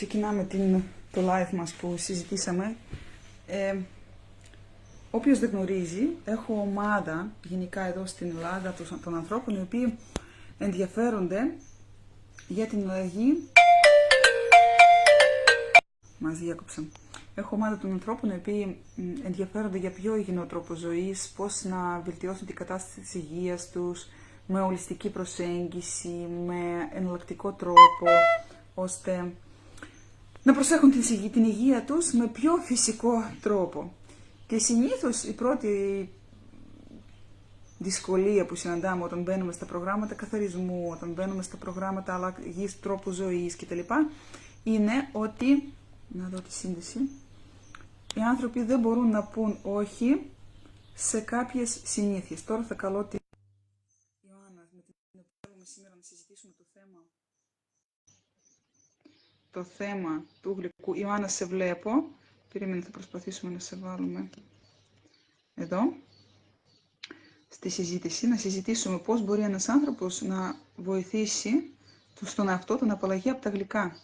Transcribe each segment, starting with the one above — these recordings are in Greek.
ξεκινάμε το live μας που συζητήσαμε. Όποιος δεν γνωρίζει, έχω ομάδα γενικά εδώ στην Ελλάδα των ανθρώπων οι οποίοι ενδιαφέρονται για την αλλαγή. Μας διάκοψαν. Έχω ομάδα των ανθρώπων οι οποίοι ενδιαφέρονται για πιο υγιεινό τρόπο ζωής, πώς να βελτιώσουν την κατάσταση της υγείας τους, με ολιστική προσέγγιση, με εναλλακτικό τρόπο, ώστε να προσέχουν την υγεία τους με πιο φυσικό τρόπο. Και συνήθως η πρώτη δυσκολία που συναντάμε όταν μπαίνουμε στα προγράμματα καθαρισμού, όταν μπαίνουμε στα προγράμματα αλλαγής τρόπου ζωής κτλ. Είναι ότι, να δω τη σύνδεση, οι άνθρωποι δεν μπορούν να πούν όχι σε κάποιες συνήθειες. Τώρα θα καλώ τη Ιωάννα, με την οποία θέλουμε σήμερα να συζητήσουμε το θέμα του γλυκού. Ιωάννα, σε βλέπω. Περίμενε, θα προσπαθήσουμε να σε βάλουμε εδώ, στη συζήτηση, να συζητήσουμε πώς μπορεί ένας άνθρωπος να βοηθήσει στον εαυτό του να απαλλαγεί από τα γλυκά.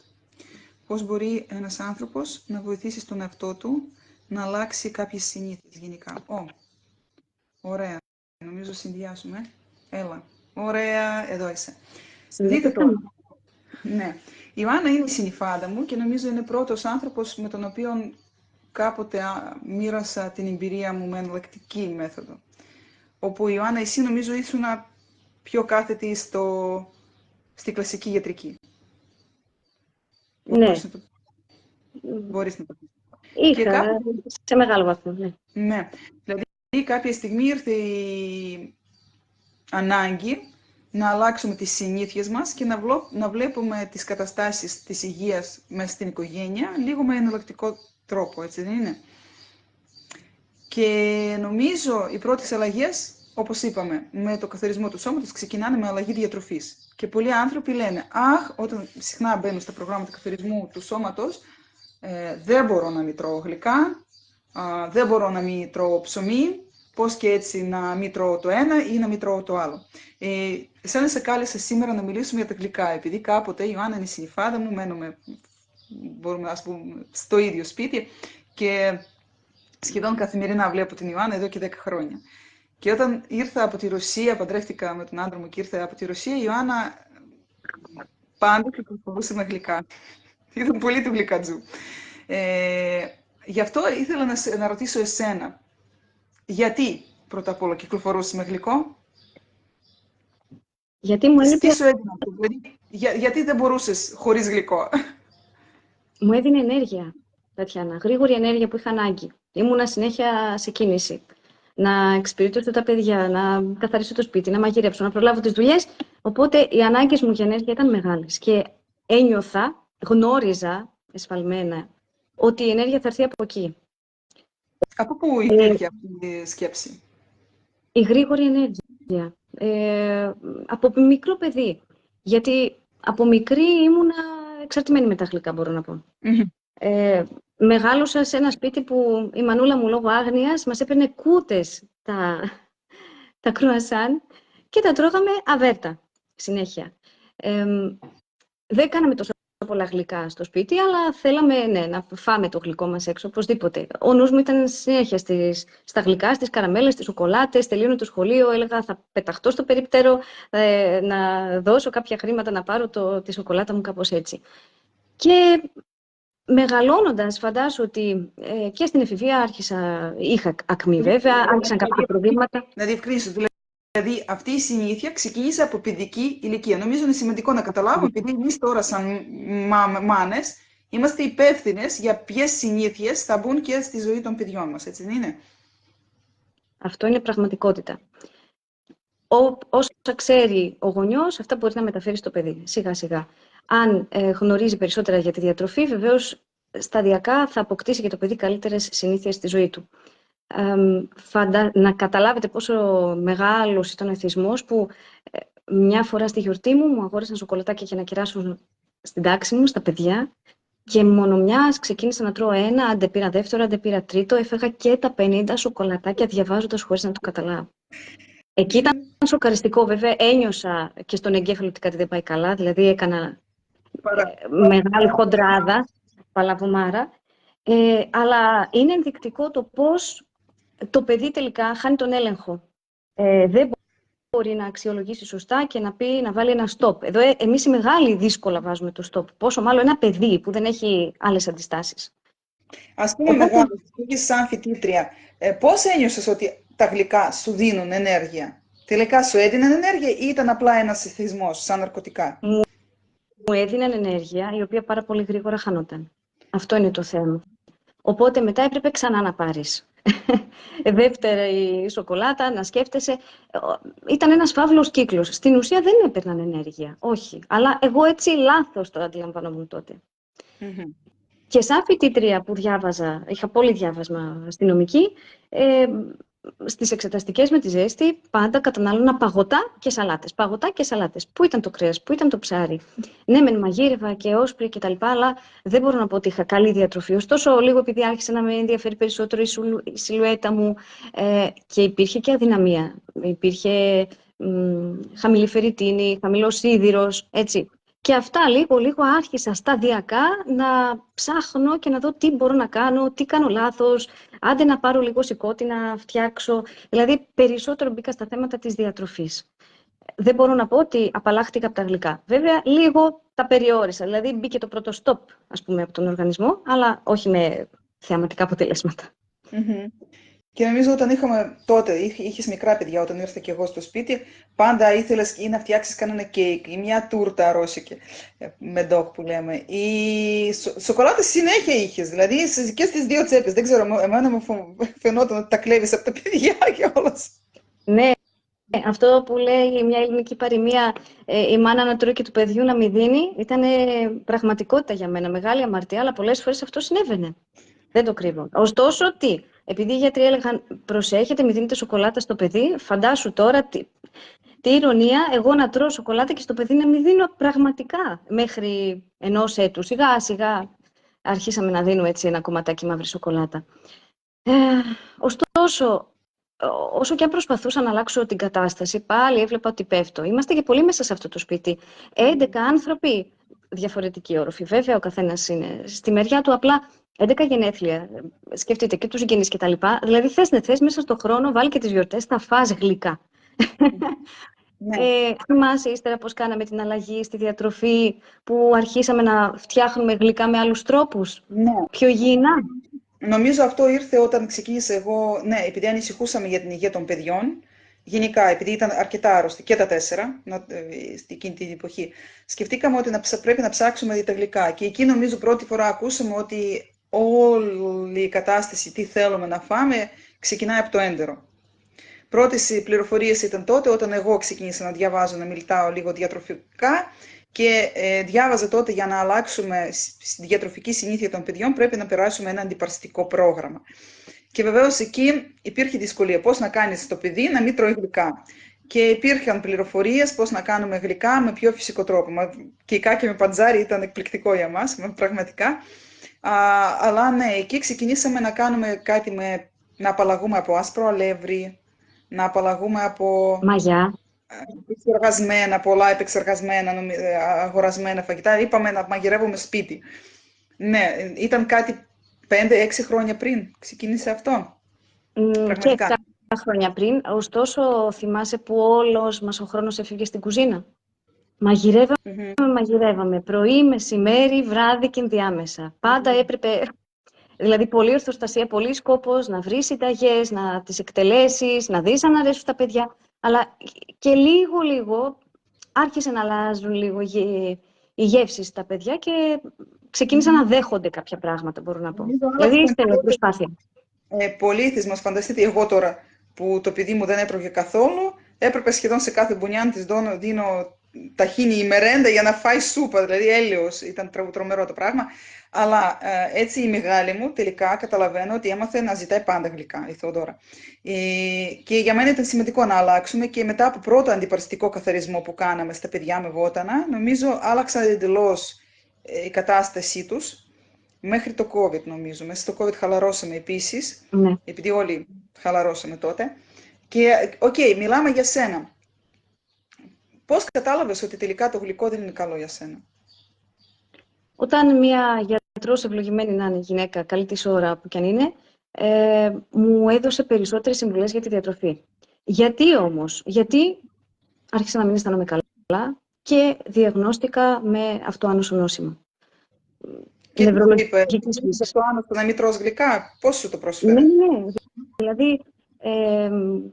Πώς μπορεί ένας άνθρωπος να βοηθήσει στον εαυτό του να αλλάξει κάποιες συνήθειες γενικά. Ωραία. Νομίζω συνδυάσουμε. Έλα. Ωραία. Εδώ είσαι. Δείτε το. Ναι. Η Ιωάννα είναι η συνυφάδα μου και νομίζω είναι πρώτος άνθρωπος με τον οποίο κάποτε μοίρασα την εμπειρία μου με εναλλακτική μέθοδο. Όπου η Ιωάννα, εσύ νομίζω ήσουν πιο κάθετη στη κλασική ιατρική. Ναι. Μπορείς να το πεις. Είχα, σε μεγάλο βαθμό, ναι. Ναι. Δηλαδή κάποια στιγμή ήρθε η ανάγκη να αλλάξουμε τις συνήθειες μας και να βλέπουμε τις καταστάσεις της υγείας μέσα στην οικογένεια λίγο με εναλλακτικό τρόπο, έτσι δεν είναι? Και νομίζω οι πρώτες αλλαγές, όπως είπαμε, με το καθαρισμό του σώματος ξεκινάνε με αλλαγή διατροφής. Και πολλοί άνθρωποι λένε, όταν συχνά μπαίνουν στα προγράμματα καθαρισμού του σώματος, δεν μπορώ να μην τρώω γλυκά, δεν μπορώ να μην τρώω ψωμί, πώς και έτσι να μην τρώω το ένα ή να μην τρώω το άλλο. Εσένα σε κάλεσα σήμερα να μιλήσουμε για τα γλυκά, επειδή κάποτε η Ιωάννα είναι η συνυφάδα μου, μένουμε, μπορούμε να πούμε, στο ίδιο σπίτι και σχεδόν καθημερινά βλέπω την Ιωάννα εδώ και 10 χρόνια. Και όταν ήρθα από τη Ρωσία, παντρεύτηκα με τον άντρα μου και ήρθα από τη Ρωσία, η Ιωάννα πάντα κυκλοφορούσε με γλυκά. Ήταν πολύ του γλυκατζού. Γι' αυτό ήθελα να ρωτήσω εσένα, γιατί πρώτα απ' όλα κυκλοφορούσες με γλυκό? Γιατί μου Τι σου έδινε αυτό, δηλαδή, γιατί δεν μπορούσες χωρίς γλυκό? Μου έδινε ενέργεια, Τατιάνα, γρήγορη ενέργεια που είχα ανάγκη. Ήμουνα συνέχεια σε κίνηση. Να εξυπηρετήσω τα παιδιά, να καθαρίσω το σπίτι, να μαγειρέψω, να προλάβω τις δουλειές. Οπότε οι ανάγκες μου για ενέργεια ήταν μεγάλες. Και γνώριζα εσφαλμένα, ότι η ενέργεια θα έρθει από εκεί. Από πού υπήρχε αυτή η σκέψη? Η γρήγορη ενέργεια. Από μικρό παιδί. Γιατί από μικρή ήμουνα εξαρτημένη με τα γλυκά, μπορώ να πω. Μεγάλωσα σε ένα σπίτι που η μανούλα μου λόγω άγνοιας μας έπαιρνε κούτες τα κρουασάν και τα τρώγαμε αβέρτα συνέχεια. Δεν κάναμε τόσο πολλά γλυκά στο σπίτι, αλλά θέλαμε να φάμε το γλυκό μας έξω, οπωσδήποτε. Ο νους μου ήταν συνέχεια στα γλυκά, στις καραμέλες, στις σοκολάτες. Τελείωνε το σχολείο, έλεγα θα πεταχτώ στο περίπτερο, να δώσω κάποια χρήματα να πάρω τη σοκολάτα μου, κάπως έτσι. Και μεγαλώνοντας, φαντάσου ότι και στην εφηβεία είχα ακμή βέβαια, άρχισαν κάποια προβλήματα. Να διευκρινίσω, δηλαδή αυτή η συνήθεια ξεκίνησε από παιδική ηλικία. Νομίζω είναι σημαντικό να καταλάβουμε, επειδή εμείς τώρα σαν μάνες είμαστε υπεύθυνες για ποιες συνήθειες θα μπουν και στη ζωή των παιδιών μας, έτσι δεν είναι? Αυτό είναι πραγματικότητα. Όσα ξέρει ο γονιός, αυτά μπορεί να μεταφέρει στο παιδί, σιγά σιγά. Αν γνωρίζει περισσότερα για τη διατροφή, βεβαίως σταδιακά θα αποκτήσει και το παιδί καλύτερες συνήθειες στη ζωή του. Να καταλάβετε πόσο μεγάλος ήταν ο εθισμός που μια φορά στη γιορτή μου αγόρασαν σοκολατάκια για να κεράσουν στην τάξη μου, στα παιδιά, και μόνο μιας ξεκίνησα να τρώω ένα, άντε πήρα δεύτερο, άντε πήρα τρίτο, έφεγα και τα 50 σοκολατάκια διαβάζοντας χωρίς να το καταλάβω. Εκεί ήταν σοκαριστικό, βέβαια, ένιωσα και στον εγκέφαλο ότι κάτι δεν πάει καλά, δηλαδή έκανα μεγάλη χοντράδα, παλαβομάρα, αλλά είναι ενδεικτικό το πώς το παιδί τελικά χάνει τον έλεγχο. Δεν μπορεί να αξιολογήσει σωστά και να πει, να βάλει ένα stop. Εδώ εμείς οι μεγάλοι δύσκολα βάζουμε το stop. Πόσο μάλλον ένα παιδί που δεν έχει άλλες αντιστάσεις. Ας πούμε, μεγάλο, σαν φοιτήτρια, πώς ένιωσες ότι τα γλυκά σου δίνουν ενέργεια? Τελικά σου έδιναν ενέργεια ή ήταν απλά ένας θυσμός, σαν ναρκωτικά? Μου έδιναν ενέργεια, η οποία πάρα πολύ γρήγορα χανόταν. Αυτό είναι το θέμα. Οπότε μετά έπρεπε ξανά να πάρεις. Δεύτερη σοκολάτα, να σκέφτεσαι. Ήταν ένας φαύλος κύκλος. Στην ουσία δεν έπαιρναν ενέργεια, όχι. Αλλά εγώ έτσι λάθος το αντιλαμβανόμουν τότε. Και σαν φοιτήτρια που διάβαζα, είχα πολύ διάβασμα στη νομική, στις εξεταστικές με τη ζέστη πάντα κατανάλωνα παγωτά και σαλάτες. Παγωτά και σαλάτες. Πού ήταν το κρέας, πού ήταν το ψάρι? Ναι, μεν μαγείρευα και όσπρι και τα λοιπά, αλλά δεν μπορώ να πω ότι είχα καλή διατροφή. Ωστόσο, λίγο επειδή άρχισε να με ενδιαφέρει περισσότερο η σιλουέτα μου και υπήρχε και αδυναμία. Υπήρχε χαμηλή φερριτίνη, χαμηλός σίδηρος, έτσι. Και αυτά λίγο άρχισα σταδιακά να ψάχνω και να δω τι μπορώ να κάνω, τι κάνω λάθος, άντε να πάρω λίγο σηκώτη να φτιάξω. Δηλαδή, περισσότερο μπήκα στα θέματα της διατροφής. Δεν μπορώ να πω ότι απαλλάχτηκα από τα γλυκά. Βέβαια, λίγο τα περιόρισα. Δηλαδή, μπήκε το πρώτο stop, ας πούμε, από τον οργανισμό, αλλά όχι με θεαματικά αποτελέσματα. Και νομίζω όταν τότε, είχες μικρά παιδιά, όταν ήρθα και εγώ στο σπίτι, πάντα ήθελες ή να φτιάξεις κανένα κέικ ή μια τούρτα ρώσικη, με ντόκ που λέμε. Η σοκολάτα συνέχεια είχες, δηλαδή και στις δύο τσέπες. Δεν ξέρω, εμένα μου φαινόταν ότι τα κλέβεις από τα παιδιά και όλας. Ναι, αυτό που λέει μια ελληνική παροιμία, η μάνα να τρώει και του παιδιού να μην δίνει, ήταν πραγματικότητα για μένα. Μεγάλη αμαρτία, αλλά πολλές φορές αυτό συνέβαινε. Δεν το κρύβω. Ωστόσο, επειδή οι γιατροί έλεγαν προσέχετε, μην δίνετε σοκολάτα στο παιδί, φαντάσου τώρα τι ηρωνία, εγώ να τρώω σοκολάτα και στο παιδί να μην δίνω πραγματικά μέχρι ενός έτους. Σιγά σιγά αρχίσαμε να δίνουμε έτσι ένα κομματάκι μαύρη σοκολάτα. Ωστόσο, όσο και αν προσπαθούσα να αλλάξω την κατάσταση, πάλι έβλεπα ότι πέφτω. Είμαστε και πολύ μέσα σε αυτό το σπίτι. 11 άνθρωποι, διαφορετικοί όροφοι. Βέβαια, ο καθένας είναι στη μεριά του, απλά 11 γενέθλια. Σκεφτείτε και τους συγγενείς κτλ. Δηλαδή, θες μέσα στον χρόνο, βάλει και τις γιορτές, θα φας γλυκά. Ναι. Θυμάσαι ύστερα πώς κάναμε την αλλαγή στη διατροφή, που αρχίσαμε να φτιάχνουμε γλυκά με άλλους τρόπους, πιο υγιεινά. Νομίζω αυτό ήρθε όταν ξεκίνησα εγώ, ναι, επειδή ανησυχούσαμε για την υγεία των παιδιών, γενικά, επειδή ήταν αρκετά άρρωστοι και τα 4 εκείνη την εποχή, σκεφτήκαμε ότι πρέπει να ψάξουμε τα γλυκά. Και εκεί νομίζω πρώτη φορά ακούσαμε ότι όλη η κατάσταση, τι θέλουμε να φάμε, ξεκινάει από το έντερο. Πρώτες πληροφορίες ήταν τότε, όταν εγώ ξεκίνησα να διαβάζω, να μιλάω λίγο διατροφικά και διάβαζα τότε για να αλλάξουμε στη διατροφική συνήθεια των παιδιών πρέπει να περάσουμε ένα αντιπαρασιτικό πρόγραμμα. Και βεβαίως εκεί υπήρχε δυσκολία πώς να κάνεις το παιδί να μην τρώει γλυκά. Και υπήρχαν πληροφορίες πώς να κάνουμε γλυκά με πιο φυσικό τρόπο. Κεϊκάκι με παντζάρι ήταν εκπληκτικό για μας, πραγματικά. Αλλά ναι, εκεί ξεκινήσαμε να κάνουμε κάτι να απαλλαγούμε από άσπρο αλεύρι, να απαλλαγούμε από μαγιά, πολλά επεξεργασμένα, αγορασμένα φαγητά. Είπαμε να μαγειρεύουμε σπίτι. Ναι, ήταν κάτι 5-6 χρόνια πριν ξεκίνησε αυτό. Και 7 χρόνια πριν. Ωστόσο, θυμάσαι που όλος μας ο χρόνος έφυγε στην κουζίνα. Μαγειρεύαμε πρωί, μεσημέρι, βράδυ και ενδιάμεσα. Πάντα έπρεπε, δηλαδή πολλή ορθοστασία, πολύ σκόπος, να βρεις συνταγές, να τις εκτελέσεις, να δεις αν αρέσουν τα παιδιά. Αλλά και λίγο άρχισε να αλλάζουν λίγο οι γεύσεις στα παιδιά και ξεκίνησαν να δέχονται κάποια πράγματα, μπορώ να πω. Δηλαδή ήθελε προσπάθεια. Πολύθισμα, φανταστείτε, εγώ τώρα που το παιδί μου δεν έτρωγε καθόλου, έπρεπε σχεδόν σε κάθε μπουνιά να της δίνω ταχίνι η μερέντα για να φάει σούπα, δηλαδή έλεος, ήταν τρομερό το πράγμα. Αλλά έτσι η μεγάλη μου τελικά καταλαβαίνω ότι έμαθε να ζητάει πάντα γλυκά, η Θεοδώρα. Και για μένα ήταν σημαντικό να αλλάξουμε και μετά από πρώτο αντιπαρασιτικό καθαρισμό που κάναμε στα παιδιά με βότανα, νομίζω άλλαξαν εντελώς η κατάστασή τους. Μέχρι το COVID νομίζω. Μέσα στο COVID χαλαρώσαμε επίσης, επειδή όλοι χαλαρώσαμε τότε. Και, μιλάμε για σένα. Πώς κατάλαβες ότι τελικά το γλυκό δεν είναι καλό για σένα? Όταν μια γιατρός, ευλογημένη να είναι γυναίκα, καλή της ώρα που κι αν είναι, μου έδωσε περισσότερες συμβουλές για τη διατροφή. Γιατί όμως? Γιατί άρχισα να μην αισθάνομαι καλά και διαγνώστηκα με αυτοάνωσο νόσημα. Και τι σου είπε, Νευρολογικής φύσης. το άνοσο να μην τρως γλυκά, πώς σου το πρόσφερε? Ναι. Δηλαδή,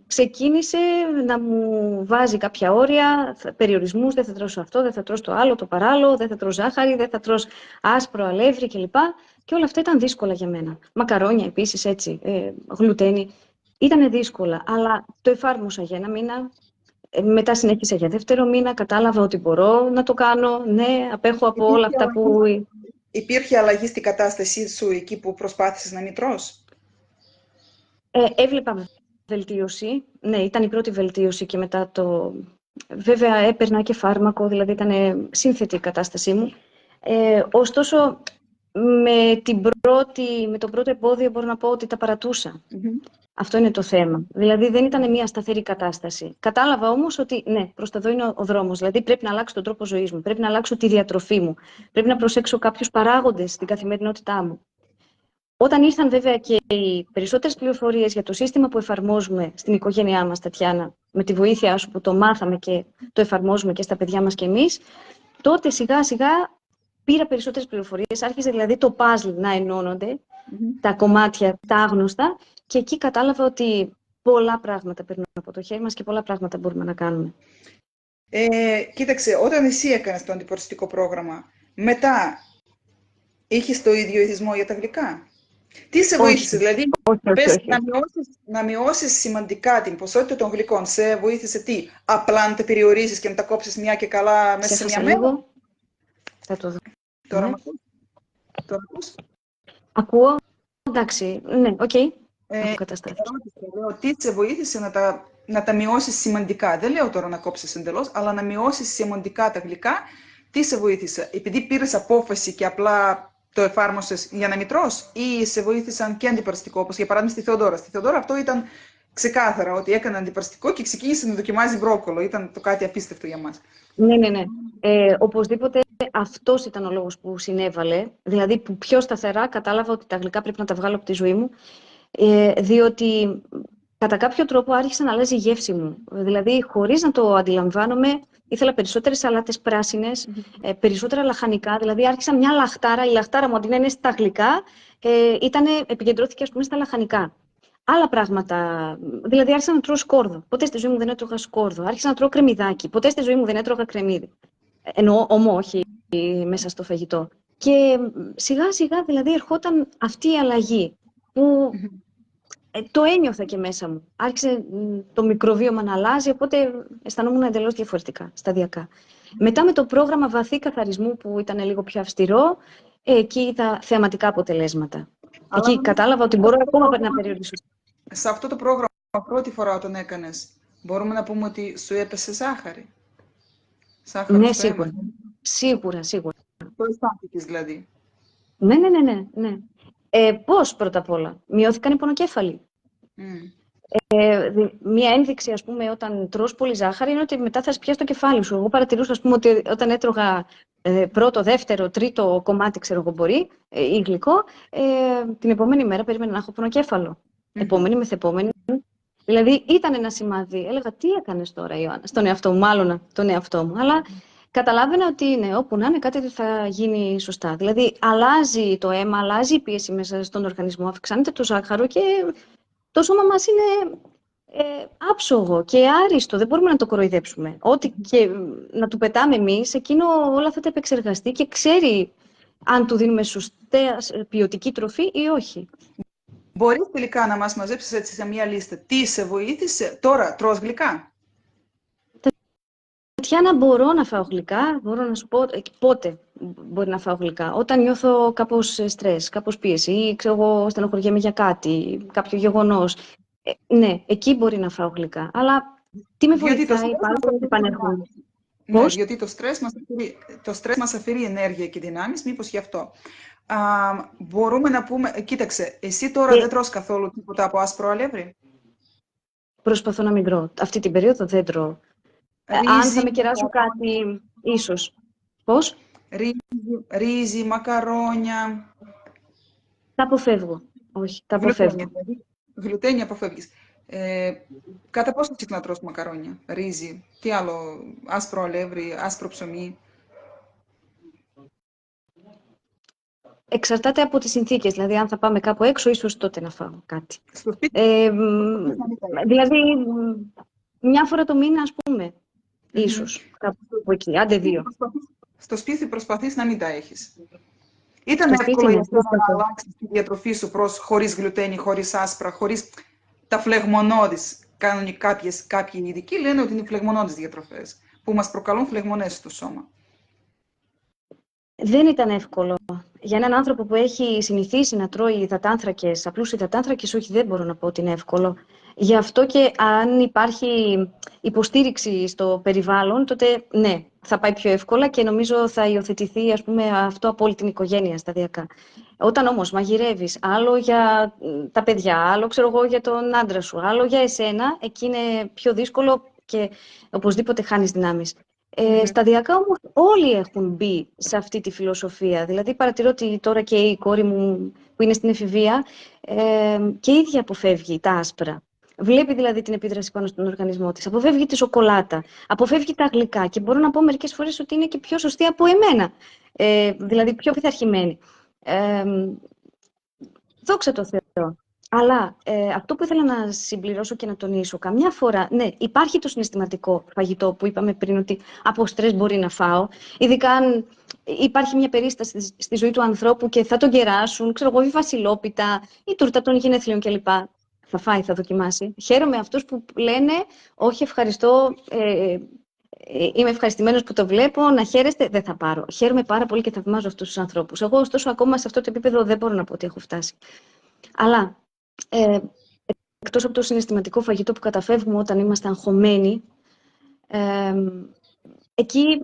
ξεκίνησε να μου βάζει κάποια όρια, περιορισμούς, δεν θα τρώσω αυτό, δεν θα τρώσω το άλλο, το παράλληλο, δεν θα τρώσω ζάχαρη, δεν θα τρώσω άσπρο αλεύρι κλπ. Και όλα αυτά ήταν δύσκολα για μένα. Μακαρόνια επίσης έτσι, γλουτένι. Ήτανε δύσκολα, αλλά το εφάρμοσα για ένα μήνα. Μετά συνέχισα για δεύτερο μήνα, κατάλαβα ότι μπορώ να το κάνω. Ναι, απέχω από όλα αυτά που... Υπήρχε αλλαγή στην κατάστασή σου εκεί που προσπάθησες να μην τρως? Έβλεπα βελτίωση. Ναι, ήταν η πρώτη βελτίωση και μετά το... Βέβαια, έπαιρνα και φάρμακο, δηλαδή ήταν σύνθετη η κατάστασή μου. Ωστόσο, με το πρώτο εμπόδιο μπορώ να πω ότι τα παρατούσα. Αυτό είναι το θέμα. Δηλαδή, δεν ήταν μια σταθερή κατάσταση. Κατάλαβα όμως ότι, ναι, προς τα εδώ είναι ο δρόμος. Δηλαδή, πρέπει να αλλάξω τον τρόπο ζωής μου, πρέπει να αλλάξω τη διατροφή μου, πρέπει να προσέξω κάποιους παράγοντες στην καθημερινότητά μου. Όταν ήρθαν βέβαια και οι περισσότερες πληροφορίες για το σύστημα που εφαρμόζουμε στην οικογένειά μας, Τατιάνα, με τη βοήθειά σου που το μάθαμε και το εφαρμόζουμε και στα παιδιά μας κι εμείς, τότε σιγά-σιγά πήρα περισσότερες πληροφορίες. Άρχισε δηλαδή το puzzle να ενώνονται, τα κομμάτια, τα άγνωστα, και εκεί κατάλαβα ότι πολλά πράγματα περνούν από το χέρι μας και πολλά πράγματα μπορούμε να κάνουμε. Κοίταξε, όταν εσύ έκανες το αντιπαρασιτικό πρόγραμμα, μετά είχες το ίδιο ηθισμό για τα γλυκά? Τι σε βοήθησε, δηλαδή, όχι. να μειώσεις σημαντικά την ποσότητα των γλυκών? Σε βοήθησε τι? Απλά να τα περιορίσεις και να τα κόψεις μια και καλά μέσα σε μια μέρα? Θα το δω. Τώρα μ' ακούς? Τώρα ακούς? Ακούω. Εντάξει, ναι, οκ. Τι σε βοήθησε να τα μειώσεις σημαντικά? Δεν λέω τώρα να κόψεις εντελώς, αλλά να μειώσεις σημαντικά τα γλυκά. Τι σε βοήθησε? Επειδή πήρες απόφαση και απλά το εφάρμοσες για να μην τρως, ή σε βοήθησαν και αντιπαραστικό, όπως για παράδειγμα στη Θεοδόρα? Στη Θεοδόρα αυτό ήταν ξεκάθαρα, ότι έκανε αντιπαραστικό και ξεκίνησε να δοκιμάζει μπρόκολο. Ήταν το κάτι απίστευτο για μας. Ναι. Οπωσδήποτε αυτός ήταν ο λόγος που συνέβαλε. Δηλαδή που πιο σταθερά κατάλαβα ότι τα γλυκά πρέπει να τα βγάλω από τη ζωή μου. Διότι κατά κάποιο τρόπο άρχισε να αλλάζει η γεύση μου. Δηλαδή, χωρίς να το αντιλαμβάνομαι, ήθελα περισσότερες σαλάτες πράσινες, περισσότερα λαχανικά. Δηλαδή, άρχισα μια λαχτάρα. Η λαχτάρα μου, αντί να είναι στα γλυκά, επικεντρώθηκε, ας πούμε, στα λαχανικά. Άλλα πράγματα. Δηλαδή, άρχισα να τρώω σκόρδο. Ποτέ στη ζωή μου δεν έτρωγα σκόρδο. Άρχισα να τρώω κρεμμυδάκι. Ποτέ στη ζωή μου δεν έτρωγα κρεμμύδι. Εννοώ ομό, όχι μέσα στο φαγητό. Και σιγά-σιγά, δηλαδή, ερχόταν αυτή η αλλαγή που το ένιωθα και μέσα μου. Άρχισε το μικροβίωμα να αλλάζει, οπότε αισθανόμουν εντελώς διαφορετικά, σταδιακά. Μετά με το πρόγραμμα βαθύ καθαρισμού που ήταν λίγο πιο αυστηρό, εκεί είδα θεαματικά αποτελέσματα. Εκεί κατάλαβα ότι μπορώ ακόμα να περιορίσω. Σε αυτό το πρόγραμμα, πρώτη φορά όταν έκανες, μπορούμε να πούμε ότι σου έπεσε ζάχαρη? Ναι, σίγουρα. Το αισθάνθηκες δηλαδή? Ναι. Πώς πρώτα απ' όλα? Μειώθηκαν οι πονοκέφαλοι. Μία ένδειξη, ας πούμε, όταν τρως πολύ ζάχαρη είναι ότι μετά θα σπιάσει το κεφάλι σου. Εγώ παρατηρούσα, ας πούμε, ότι όταν έτρωγα πρώτο, δεύτερο, τρίτο κομμάτι, ξέρω εγώ μπορεί, ή γλυκό, την επόμενη μέρα περίμενα να έχω πονοκέφαλο. Επόμενη μεθεπόμενη. Δηλαδή ήταν ένα σημάδι. Έλεγα, τι έκανες τώρα, Ιωάννα? Στον εαυτό μου, μάλλον τον εαυτό μου. Αλλά καταλάβαινα ότι είναι, όπου να είναι, κάτι δεν θα γίνει σωστά. Δηλαδή, αλλάζει το αίμα, αλλάζει η πίεση μέσα στον οργανισμό, αυξάνεται το ζάχαρο και το σώμα μας είναι άψογο και άριστο. Δεν μπορούμε να το κοροϊδέψουμε. Ό,τι και να του πετάμε εμείς, εκείνο όλα θα τα επεξεργαστεί και ξέρει αν του δίνουμε σωστή ποιοτική τροφή ή όχι. Μπορείς τελικά να μας μαζέψεις έτσι σε μία λίστα τι σε βοήθησε? Τώρα τρως γλυκά? Τατιάνα, μπορώ να φάω γλυκά, μπορώ να σου πω πότε μπορεί να φάω γλυκά. Όταν νιώθω κάπως στρες, κάπως πίεση ή ξέρω εγώ στενοχωριέμαι για κάτι, κάποιο γεγονός. Ναι, εκεί μπορεί να φάω γλυκά. Αλλά τι με βοηθάει πάλι να επανέρχομαι? Ναι, διότι το στρες μας αφαιρεί ενέργεια και δυνάμεις, μήπως γι' αυτό. Μπορούμε να πούμε, κοίταξε, εσύ τώρα δεν τρως καθόλου τίποτα από άσπρο αλεύρι? Προσπαθώ να μην τρώω. Αυτή την περίοδο δεν τρώω. Αν θα με κεράσω κάτι, ίσως. Πώς? ρύζι, μακαρόνια. Τα αποφεύγω. Όχι, τα Γλουτένια, αποφεύγω. δηλαδή. Γλουτένια αποφεύγεις. Κατά πόσο συχνά τρως μακαρόνια, ρύζι, τι άλλο, άσπρο αλεύρι, άσπρο ψωμί. Εξαρτάται από τις συνθήκες. Δηλαδή, αν θα πάμε κάπου έξω, ίσως τότε να φάω κάτι. Στο σπίτι, Δηλαδή, μια φορά το μήνα, ας πούμε, Μμμ. ίσως. Κάπου εκεί, άντε δύο. Στο σπίτι προσπαθείς να μην τα έχεις. Ήταν Στο σπίτι, εύκολο ναι, για σένα να αλλάξεις τη διατροφή σου προς χωρίς γλουτένι, χωρίς άσπρα, χωρίς τα φλεγμονώδεις. Κάποιοι ειδικοί λένε ότι είναι φλεγμονώδεις διατροφές, που μας προκαλούν φλεγμονές στο σώμα. Δεν ήταν εύκολο. Για έναν άνθρωπο που έχει συνηθίσει να τρώει υδατάνθρακες, απλούς υδατάνθρακες, όχι, δεν μπορώ να πω ότι είναι εύκολο. Γι' αυτό και αν υπάρχει υποστήριξη στο περιβάλλον, τότε ναι, θα πάει πιο εύκολα και νομίζω θα υιοθετηθεί, ας πούμε, αυτό από όλη την οικογένεια σταδιακά. Όταν όμως μαγειρεύεις άλλο για τα παιδιά, άλλο ξέρω εγώ για τον άντρα σου, άλλο για εσένα, εκεί είναι πιο δύσκολο και οπωσδήποτε χάνεις δυνάμεις. Σταδιακά όμως όλοι έχουν μπει σε αυτή τη φιλοσοφία. Δηλαδή παρατηρώ ότι τώρα και η κόρη μου που είναι στην εφηβεία και η ίδια αποφεύγει τα άσπρα. Βλέπει δηλαδή την επίδραση πάνω στον οργανισμό της. Αποφεύγει τη σοκολάτα, αποφεύγει τα γλυκά και μπορώ να πω μερικές φορές ότι είναι και πιο σωστή από εμένα. Δηλαδή πιο πειθαρχημένη. Δόξα τω Θεώ. Αλλά αυτό που ήθελα να συμπληρώσω και να τονίσω, καμιά φορά, ναι, υπάρχει το συναισθηματικό φαγητό που είπαμε πριν ότι από στρες μπορεί να φάω, ειδικά αν υπάρχει μια περίσταση στη ζωή του ανθρώπου και θα τον κεράσουν, ξέρω εγώ, η βασιλόπιτα, η τούρτα των γενεθλίων κλπ. Θα φάει, θα δοκιμάσει. Χαίρομαι αυτούς που λένε, όχι ευχαριστώ, είμαι ευχαριστημένος που το βλέπω, να χαίρεστε, δεν θα πάρω. Χαίρομαι πάρα πολύ και θαυμάζω αυτούς τους ανθρώπους. Εγώ, ωστόσο, ακόμα σε αυτό το επίπεδο δεν μπορώ να πω ότι έχω φτάσει. Αλλά εκτός από το συναισθηματικό φαγητό που καταφεύγουμε όταν είμαστε αγχωμένοι, εκεί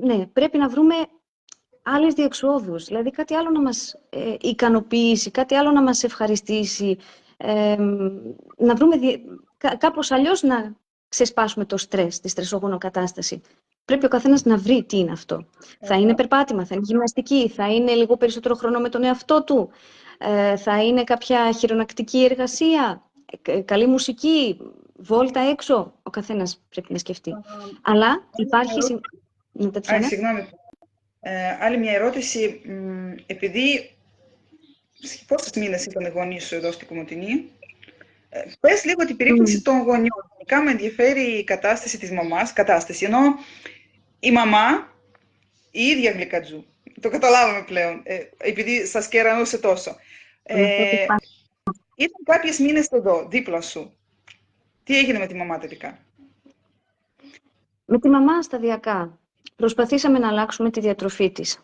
ναι, πρέπει να βρούμε άλλες διεξόδους. Δηλαδή κάτι άλλο να μας ικανοποιήσει, κάτι άλλο να μας ευχαριστήσει, να βρούμε κάπως αλλιώς να ξεσπάσουμε το στρες, τη στρεσογόνο κατάσταση. Πρέπει ο καθένας να βρει τι είναι αυτό. Θα είναι περπάτημα, θα είναι γυμναστική, θα είναι λίγο περισσότερο χρόνο με τον εαυτό του, θα είναι κάποια χειρονακτική εργασία, καλή μουσική, βόλτα έξω. Ο καθένας πρέπει να σκεφτεί. Αλλά υπάρχει... Συγγνώμη. Άλλη μια ερώτηση. Επειδή πόσες μήνες ήταν οι γονείς σου εδώ στην Κομοτηνή, πες λίγο την περίπτωση των γονιών. Γενικά με ενδιαφέρει η κατάσταση της μαμάς, ενώ η μαμά, η ίδια γλυκατζού, το καταλάβαμε πλέον, επειδή σας κερανούσε τόσο. Ήταν κάποιες μήνες εδώ, δίπλα σου. Τι έγινε με τη μαμά τελικά? Με τη μαμά σταδιακά. Προσπαθήσαμε να αλλάξουμε τη διατροφή της.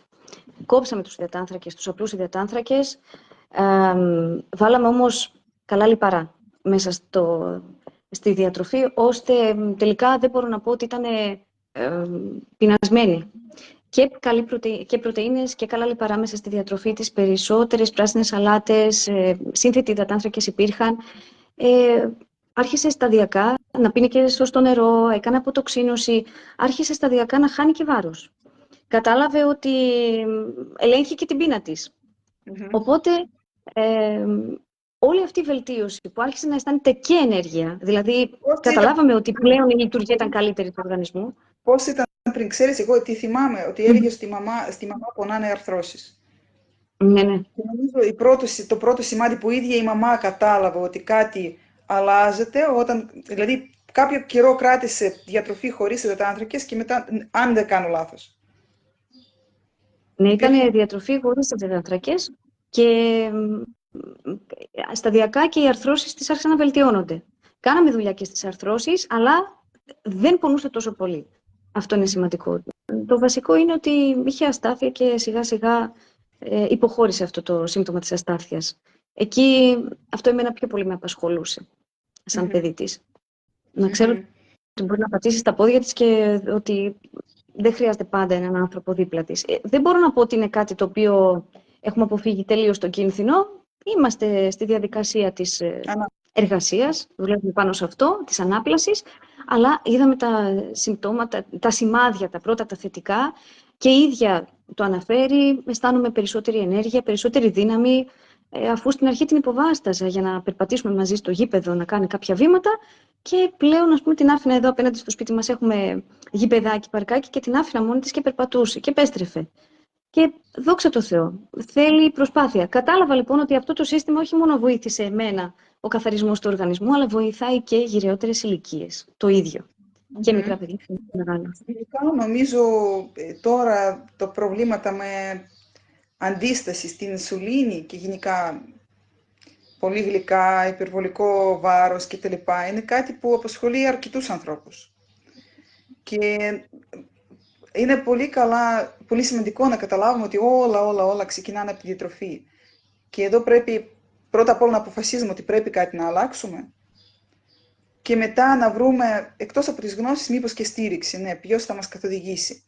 Κόψαμε τους υδατάνθρακες, τους απλούς υδατάνθρακες. Βάλαμε όμως καλά λιπαρά μέσα στη διατροφή, ώστε τελικά δεν μπορώ να πω ότι ήταν πεινασμένη. Και πρωτεΐνες και καλά λιπαρά μέσα στη διατροφή της, περισσότερες πράσινες σαλάτες, σύνθετοι υδατάνθρακες υπήρχαν. Άρχισε σταδιακά να πίνει και σωστό νερό, έκανε αποτοξίνωση, άρχισε σταδιακά να χάνει και βάρος. Κατάλαβε ότι ελέγχει και την πείνα της. Οπότε, όλη αυτή η βελτίωση που άρχισε να αισθάνεται και ενέργεια, δηλαδή καταλάβαμε ότι πλέον η λειτουργία ήταν καλύτερη του οργανισμού. Πώς ήταν πριν? Ξέρεις, εγώ τι θυμάμαι, ότι έλεγε στη μαμά πονάνε αρθρώσεις. Ναι, ναι. Και νομίζω το πρώτο σημάδι που η ίδια η μαμά κατάλαβε ότι κάτι αλλάζεται, δηλαδή κάποιο καιρό κράτησε διατροφή χωρίς υδατάνθρακες και μετά, αν δεν κάνω λάθος. Ναι, ήταν διατροφή χωρίς υδατάνθρακες και σταδιακά και οι αρθρώσεις της άρχισαν να βελτιώνονται. Κάναμε δουλειά και στις αρθρώσεις, αλλά δεν πονούσε τόσο πολύ. Αυτό είναι σημαντικό. Το βασικό είναι ότι είχε αστάθεια και σιγά σιγά υποχώρησε αυτό το σύμπτωμα της αστάθειας. Εκεί αυτό εμένα πιο πολύ με απασχολούσε, σαν παιδί της. Να ξέρω ότι μπορεί να πατήσει στα πόδια της και ότι δεν χρειάζεται πάντα έναν άνθρωπο δίπλα της. Δεν μπορώ να πω ότι είναι κάτι το οποίο έχουμε αποφύγει τελείως τον κίνδυνο. Είμαστε στη διαδικασία της εργασίας, δουλεύουμε πάνω σε αυτό, της ανάπλασης, αλλά είδαμε τα συμπτώματα, τα σημάδια, τα πρώτα, τα θετικά και η ίδια το αναφέρει, αισθάνομαι περισσότερη ενέργεια, περισσότερη δύναμη, αφού στην αρχή την υποβάσταζα για να περπατήσουμε μαζί στο γήπεδο, να κάνει κάποια βήματα και πλέον, ας πούμε, την άφηνα εδώ απέναντι στο σπίτι μας, έχουμε γηπεδάκι, παρκάκι και την άφηνα μόνη της και περπατούσε και επέστρεφε. Και δόξα τω Θεώ, θέλει προσπάθεια. Κατάλαβα λοιπόν ότι αυτό το σύστημα όχι μόνο βοήθησε εμένα ο καθαρισμός του οργανισμού, αλλά βοηθάει και γυραιότερες ηλικίες. Το ίδιο. Και μικρά παιδιά και μεγάλα. Γενικά, νομίζω τώρα το προβλήματα με αντίσταση στην ινσουλίνη και γενικά πολύ γλυκά, υπερβολικό βάρος κτλ. Είναι κάτι που απασχολεί αρκετούς ανθρώπους. Και είναι πολύ σημαντικό να καταλάβουμε ότι όλα ξεκινάνε από τη διατροφή. Και εδώ πρέπει πρώτα απ' όλα να αποφασίζουμε ότι πρέπει κάτι να αλλάξουμε. Και μετά να βρούμε, εκτός από τις γνώσεις, μήπως και στήριξη, ναι, ποιος θα μας καθοδηγήσει.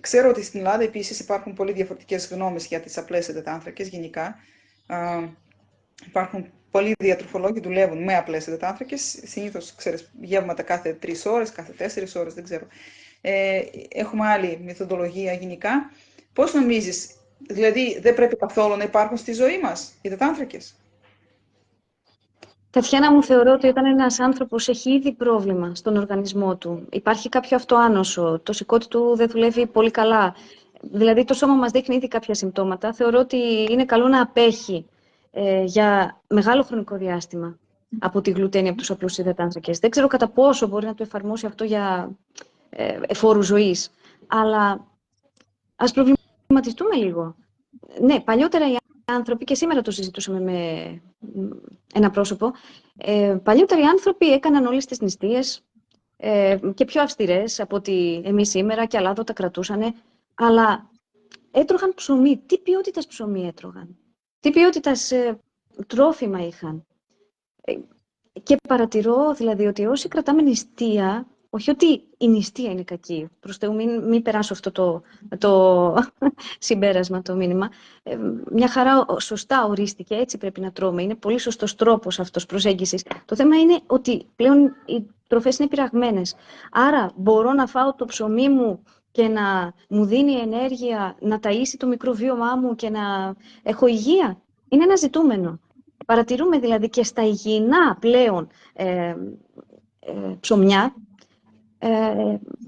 Ξέρω ότι στην Ελλάδα επίσης υπάρχουν πολύ διαφορετικές γνώμες για τις απλές υδατάνθρακες γενικά. Υπάρχουν πολλοί διατροφολόγοι που δουλεύουν με απλές υδατάνθρακες, συνήθως, ξέρεις, γεύματα κάθε 3 ώρες, κάθε 4 ώρες, δεν ξέρω. Έχουμε άλλη μεθοδολογία γενικά. Πώς νομίζεις, δηλαδή δεν πρέπει καθόλου να υπάρχουν στη ζωή μας οι υδατάνθρακες? Τατιάνα, μου θεωρώ ότι όταν ένας άνθρωπος έχει ήδη πρόβλημα στον οργανισμό του, υπάρχει κάποιο αυτοάνωσο, το σηκώτη του δεν δουλεύει πολύ καλά, δηλαδή το σώμα μας δείχνει ήδη κάποια συμπτώματα, θεωρώ ότι είναι καλό να απέχει για μεγάλο χρονικό διάστημα από τη γλουτένη, από τους απλούς υδατάνθρακες. Δεν ξέρω κατά πόσο μπορεί να το εφαρμόσει αυτό για εφόρου ζωής, αλλά ας προβληματιστούμε λίγο. Ναι, παλιότερα οι άνθρωποι, και σήμερα το συζητούσαμε με ένα πρόσωπο, παλιότερα οι άνθρωποι έκαναν όλες τις νηστείες και πιο αυστηρές από ότι εμείς σήμερα, και αλάδο τα κρατούσανε, αλλά έτρωγαν ψωμί. Τι ποιότητας ψωμί έτρωγαν, τι ποιότητας τρόφιμα είχαν. Και παρατηρώ δηλαδή ότι όσοι κρατάμε νηστεία, όχι ότι η νηστεία είναι κακή, προς Θεού μην περάσω αυτό το συμπέρασμα, το μήνυμα. Μια χαρά σωστά ορίστηκε, έτσι πρέπει να τρώμε. Είναι πολύ σωστός τρόπος αυτός προσέγγισης. Το θέμα είναι ότι πλέον οι τροφές είναι πειραγμένες. Άρα μπορώ να φάω το ψωμί μου και να μου δίνει ενέργεια, να ταΐσει το μικροβίωμά μου και να έχω υγεία. Είναι ένα ζητούμενο. Παρατηρούμε δηλαδή και στα υγιεινά πλέον ψωμιά,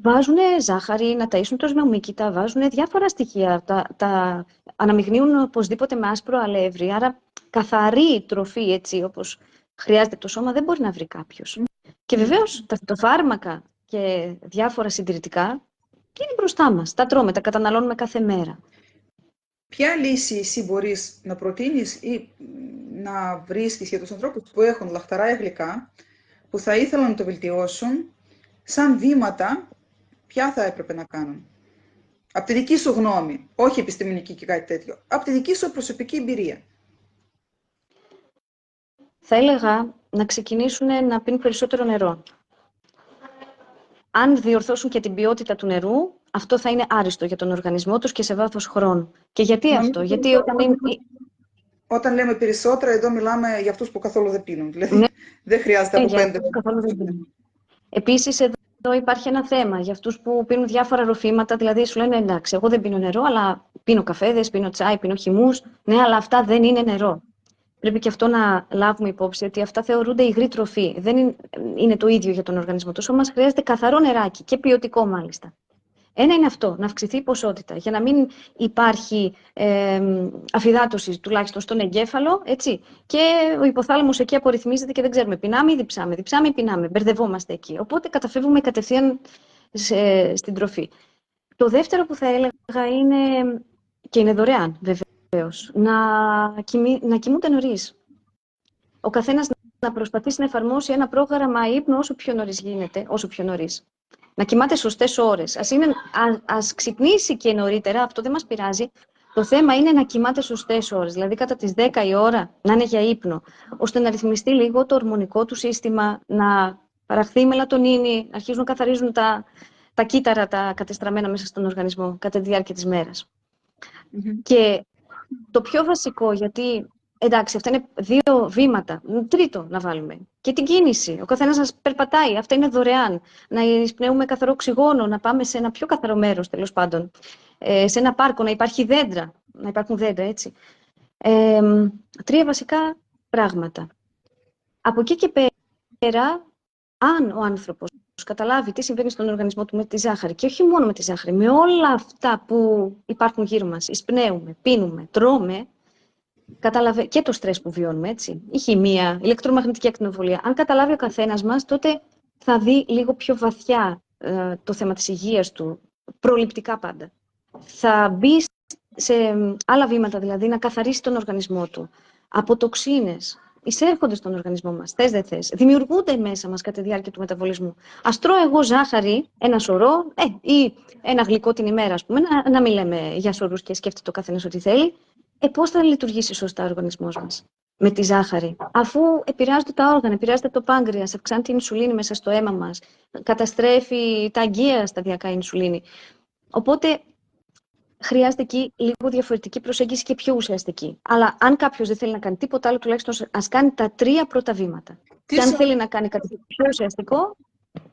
βάζουν ζάχαρη, να ταΐσουν το σμεομύκητα, βάζουν διάφορα στοιχεία, τα αναμειγνύουν οπωσδήποτε με άσπρο αλεύρι, άρα καθαρή τροφή, έτσι όπως χρειάζεται το σώμα, δεν μπορεί να βρει κάποιος. Και βεβαίως τα φυτοφάρμακα και διάφορα συντηρητικά είναι μπροστά μας, τα τρώμε, τα καταναλώνουμε κάθε μέρα. Ποια λύση εσύ μπορείς να προτείνεις ή να βρίσκεις για τους ανθρώπους που έχουν λαχταρά γλυκά, που θα ήθελαν να το βελτιώσουν, σαν βήματα, ποια θα έπρεπε να κάνουν? Από τη δική σου γνώμη, όχι επιστημονική και κάτι τέτοιο, από τη δική σου προσωπική εμπειρία. Θα έλεγα να ξεκινήσουν να πίνουν περισσότερο νερό. Αν διορθώσουν και την ποιότητα του νερού, αυτό θα είναι άριστο για τον οργανισμό τους και σε βάθος χρόνου. Και γιατί αυτό? Γιατί όταν λέμε περισσότερα, εδώ μιλάμε για αυτούς που καθόλου δεν πίνουν. Δηλαδή, ναι, δεν χρειάζεται από 5. Επίσης, εδώ υπάρχει ένα θέμα για αυτούς που πίνουν διάφορα ροφήματα. Δηλαδή, σου λένε εντάξει, εγώ δεν πίνω νερό, αλλά πίνω καφέδες, πίνω τσάι, πίνω χυμούς. Ναι, αλλά αυτά δεν είναι νερό. Πρέπει και αυτό να λάβουμε υπόψη, ότι αυτά θεωρούνται υγρή τροφή. Δεν είναι το ίδιο για τον οργανισμό. Το σώμα μας χρειάζεται καθαρό νεράκι και ποιοτικό μάλιστα. Ένα είναι αυτό, να αυξηθεί η ποσότητα, για να μην υπάρχει αφυδάτωση τουλάχιστον στον εγκέφαλο, έτσι, και ο υποθάλαμος εκεί απορριθμίζεται και δεν ξέρουμε, πεινάμε ή διψάμε, διψάμε ή πεινάμε, μπερδευόμαστε εκεί. Οπότε καταφεύγουμε κατευθείαν στην τροφή. Το δεύτερο που θα έλεγα είναι, και είναι δωρεάν βεβαίως, να κοιμούνται νωρίς. Ο καθένας να προσπαθήσει να εφαρμόσει ένα πρόγραμμα ύπνου όσο πιο νωρίς γίνεται, όσο πιο νωρίς. Να κοιμάται σωστές ώρες. Ας ξυπνήσει και νωρίτερα, αυτό δεν μας πειράζει. Το θέμα είναι να κοιμάται σωστές ώρες, δηλαδή κατά τις 10 η ώρα να είναι για ύπνο, ώστε να ρυθμιστεί λίγο το ορμονικό του σύστημα, να παραχθεί η μελατονίνη, να αρχίζουν να καθαρίζουν τα κύτταρα, τα κατεστραμμένα μέσα στον οργανισμό κατά τη διάρκεια της μέρας. Και το πιο βασικό, γιατί Εντάξει, αυτά είναι 2 βήματα. Τρίτο να βάλουμε. Και την κίνηση. Ο καθένας να περπατάει. Αυτά είναι δωρεάν. Να εισπνέουμε καθαρό οξυγόνο, να πάμε σε ένα πιο καθαρό μέρος, τέλος πάντων. Σε ένα πάρκο, να υπάρχει δέντρα. Να υπάρχουν δέντρα, έτσι. 3 βασικά πράγματα. Από εκεί και πέρα, αν ο άνθρωπος καταλάβει τι συμβαίνει στον οργανισμό του με τη ζάχαρη, και όχι μόνο με τη ζάχαρη, με όλα αυτά που υπάρχουν γύρω μας, εισπνέουμε, πίνουμε, τρώμε, και το στρες που βιώνουμε, έτσι, η χημεία, η ηλεκτρομαγνητική ακτινοβολία. Αν καταλάβει ο καθένας μας, τότε θα δει λίγο πιο βαθιά το θέμα της υγείας του, προληπτικά πάντα. Θα μπει σε άλλα βήματα, δηλαδή να καθαρίσει τον οργανισμό του από τοξίνες. Εισέρχονται στον οργανισμό μας, θες δεν θες. Δημιουργούνται μέσα μας κατά τη διάρκεια του μεταβολισμού. Ας τρώω εγώ ζάχαρη, ένα σωρό, ή ένα γλυκό την ημέρα, ας πούμε, να μην λέμε για σωρούς και σκέφτεται ο καθένας ό,τι θέλει. Πώς θα λειτουργήσει σωστά ο οργανισμός μας με τη ζάχαρη, αφού επηρεάζονται τα όργανα, επηρεάζεται το πάγκρεας, αυξάνει την ινσουλίνη μέσα στο αίμα μας, καταστρέφει τα αγκαία σταδιακά η ινσουλίνη. Οπότε χρειάζεται εκεί λίγο διαφορετική προσέγγιση και πιο ουσιαστική. Αλλά αν κάποιος δεν θέλει να κάνει τίποτα άλλο, τουλάχιστον ας κάνει τα 3 πρώτα βήματα. Και αν θέλει να κάνει κάτι πιο ουσιαστικό,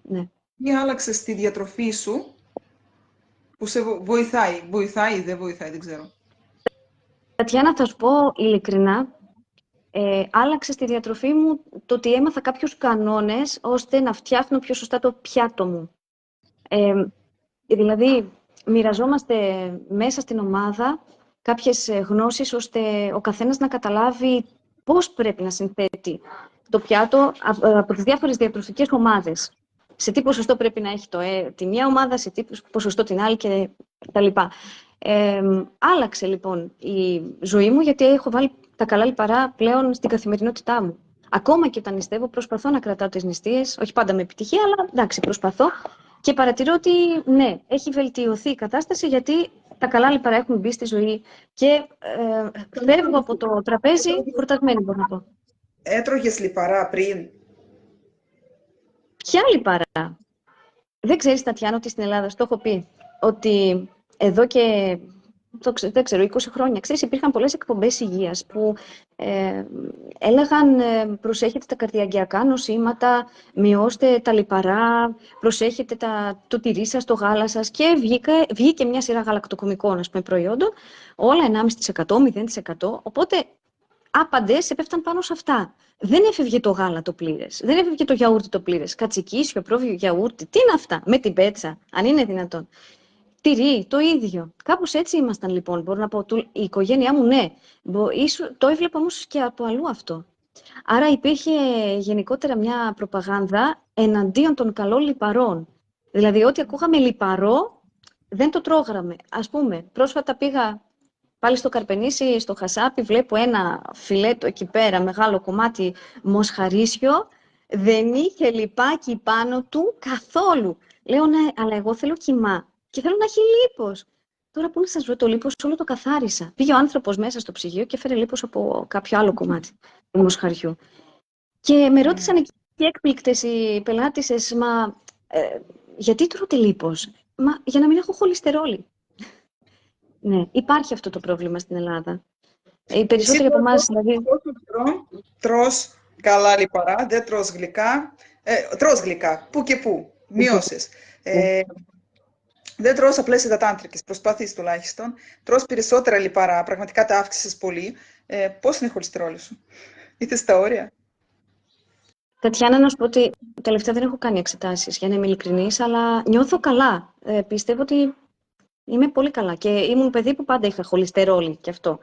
ναι. Τι άλλαξε στη διατροφή σου που σε βοηθάει ή δεν βοηθάει, δεν ξέρω. Τατιάνα, θα σου πω ειλικρινά, άλλαξε στη διατροφή μου το ότι έμαθα κάποιους κανόνες ώστε να φτιάχνω πιο σωστά το πιάτο μου. Δηλαδή, μοιραζόμαστε μέσα στην ομάδα κάποιες γνώσεις ώστε ο καθένας να καταλάβει πώς πρέπει να συνθέτει το πιάτο από τις διάφορες διατροφικές ομάδες. Σε τι ποσοστό πρέπει να έχει τη μία ομάδα, σε τι ποσοστό την άλλη και τα λοιπά. Άλλαξε λοιπόν η ζωή μου γιατί έχω βάλει τα καλά λιπαρά πλέον στην καθημερινότητά μου. Ακόμα και όταν νηστεύω, προσπαθώ να κρατάω τις νηστείες, όχι πάντα με επιτυχία, αλλά εντάξει, προσπαθώ. Και παρατηρώ ότι ναι, έχει βελτιωθεί η κατάσταση γιατί τα καλά λιπαρά έχουν μπει στη ζωή και φεύγω από το τραπέζι χορτασμένη, μπορώ να πω. Έτρωγες λιπαρά πριν? Ποια λιπαρά? Δεν ξέρεις, Τατιάνα, ότι στην Ελλάδα, στο έχω πει, ότι εδώ και δεν ξέρω, 20 χρόνια, ξέρεις, υπήρχαν πολλές εκπομπές υγείας που έλεγαν προσέχετε τα καρδιαγγειακά νοσήματα, μειώστε τα λιπαρά, προσέχετε το τυρί σας, το γάλα σας και βγήκε μια σειρά γαλακτοκομικών, ας πούμε, προϊόντων, όλα 1,5%, 0%, οπότε άπαντες έπεφταν πάνω σε αυτά. Δεν έφευγε το γάλα το πλήρες, δεν έφευγε το γιαούρτι το πλήρες, κατσικίσιο, πρόβιο γιαούρτι, τι είναι αυτά, με την πέτσα, αν είναι δυνατόν. Τυρί, το ίδιο. Κάπως έτσι ήμασταν λοιπόν. Μπορώ να πω, η οικογένειά μου, ναι. Το έβλεπα όμως και από αλλού αυτό. Άρα υπήρχε γενικότερα μια προπαγάνδα εναντίον των καλών λιπαρών. Δηλαδή, ό,τι ακούγαμε λιπαρό, δεν το τρώγαμε. Ας πούμε, πρόσφατα πήγα πάλι στο Καρπενήσι, στο Χασάπι, βλέπω ένα φιλέτο εκεί πέρα, μεγάλο κομμάτι μοσχαρίσιο. Δεν είχε λιπάκι πάνω του καθόλου. Λέω, ναι, αλλά εγώ θέλω κιμά. Και θέλω να έχει λίπος. Τώρα που να σας βρω το λίπος, όλο το καθάρισα. Πήγε ο άνθρωπος μέσα στο ψυγείο και έφερε λίπος από κάποιο άλλο κομμάτι του μοσχαριού. Και με ρώτησαν εκεί έκπληκτες οι πελάτησες, μα γιατί τρώτε λίπος? Μα για να μην έχω χολυστερόλη. Ναι, υπάρχει αυτό το πρόβλημα στην Ελλάδα. Οι περισσότεροι από εμάς, δηλαδή. Τρως καλά λιπαρά, δεν τρως γλυκά. Τρως γλυκά, που και που, μειώσεις. Δεν τρως απλές υδατάνθρακες, προσπαθείς τουλάχιστον. Τρως περισσότερα λιπαρά, πραγματικά τα αύξησες πολύ. Πώς είναι η χολυστερόλη σου? Είτε στα όρια? Τατιάνα, να σου πω ότι τελευταία δεν έχω κάνει εξετάσεις, για να είμαι ειλικρινής, αλλά νιώθω καλά. Πιστεύω ότι είμαι πολύ καλά και ήμουν παιδί που πάντα είχα χολυστερόλη και αυτό.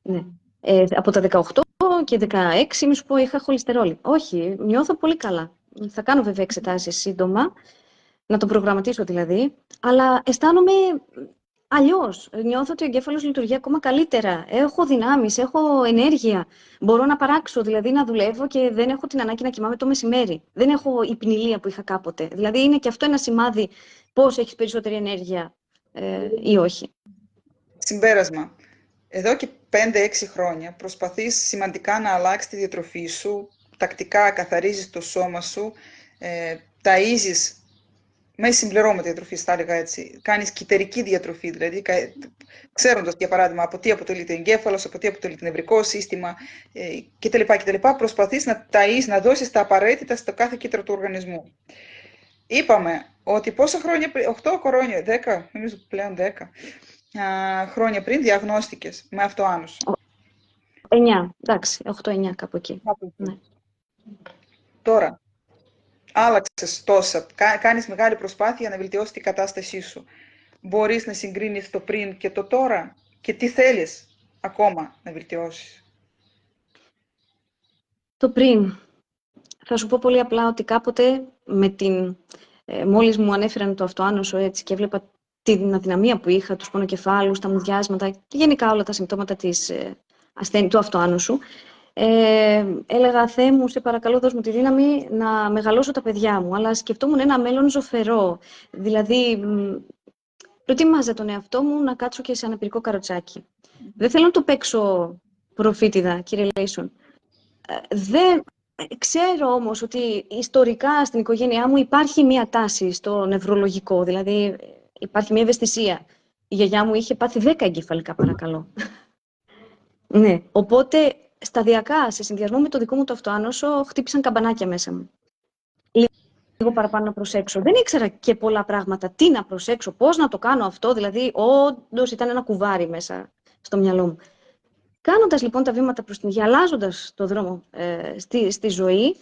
Ναι. Από τα 18 και 16, μη σου πω, είχα χολυστερόλη. Όχι, νιώθω πολύ καλά. Θα κάνω βέβαια εξετάσεις σύντομα, να το προγραμματίσω δηλαδή, αλλά αισθάνομαι αλλιώς. Νιώθω ότι ο εγκέφαλος λειτουργεί ακόμα καλύτερα. Έχω δυνάμεις, έχω ενέργεια. Μπορώ να παράξω, δηλαδή να δουλεύω και δεν έχω την ανάγκη να κοιμάμαι το μεσημέρι. Δεν έχω υπνηλία που είχα κάποτε. Δηλαδή είναι και αυτό ένα σημάδι πώς έχεις περισσότερη ενέργεια ή όχι. Συμπέρασμα. Εδώ και 5-6 χρόνια προσπαθείς σημαντικά να αλλάξεις τη διατροφή σου, τακτικά καθαρίζεις το σώμα σου, ταΐζεις μέση συμπληρώματα διατροφής, θα έλεγα έτσι. Κάνεις κυτερική διατροφή, δηλαδή ξέροντας, για παράδειγμα, από τι αποτελείται ο εγκέφαλος, από τι αποτελείται το νευρικό σύστημα κτλ. Προσπαθείς να ταΐσεις, να δώσεις τα απαραίτητα στο κάθε κύτταρο του οργανισμού. Είπαμε ότι πόσα χρόνια πριν, 8 χρόνια, 10, νομίζω πλέον 10 χρόνια πριν διαγνώστηκες με αυτοάνωσο. 9, εντάξει, 8-9 κάπου εκεί. Ναι. Τώρα, άλλαξες τόσα, κάνεις μεγάλη προσπάθεια να βελτιώσεις την κατάστασή σου. Μπορείς να συγκρίνεις το πριν και το τώρα και τι θέλεις ακόμα να βελτιώσεις. Το πριν. Θα σου πω πολύ απλά ότι κάποτε μόλις μου ανέφεραν το αυτοάνωσο έτσι και έβλεπα την αδυναμία που είχα, τους πονοκεφάλους, τα μουδιάσματα και γενικά όλα τα συμπτώματα του αυτοάνωσου, έλεγα, Θεέ μου, σε παρακαλώ, δώσ' μου τη δύναμη να μεγαλώσω τα παιδιά μου. Αλλά σκεφτόμουν ένα μέλλον ζωφερό. Δηλαδή, προετοίμαζα τον εαυτό μου να κάτσω και σε αναπηρικό καροτσάκι. Δεν θέλω να το παίξω προφήτηδα, κύριε Λέισον. Δεν ξέρω όμως ότι ιστορικά στην οικογένειά μου υπάρχει μία τάση στο νευρολογικό. Δηλαδή, υπάρχει μία ευαισθησία. Η γιαγιά μου είχε πάθει 10 εγκεφαλικά, παρακαλώ. Ναι, οπότε σταδιακά, σε συνδυασμό με το δικό μου το αυτοάνωσο, χτύπησαν καμπανάκια μέσα μου. Λίγο παραπάνω να προσέξω. Δεν ήξερα και πολλά πράγματα. Τι να προσέξω, πώς να το κάνω αυτό. Δηλαδή, όντως ήταν ένα κουβάρι μέσα στο μυαλό μου. Κάνοντας λοιπόν τα βήματα προς την υγεία, αλλάζοντας το δρόμο στη ζωή,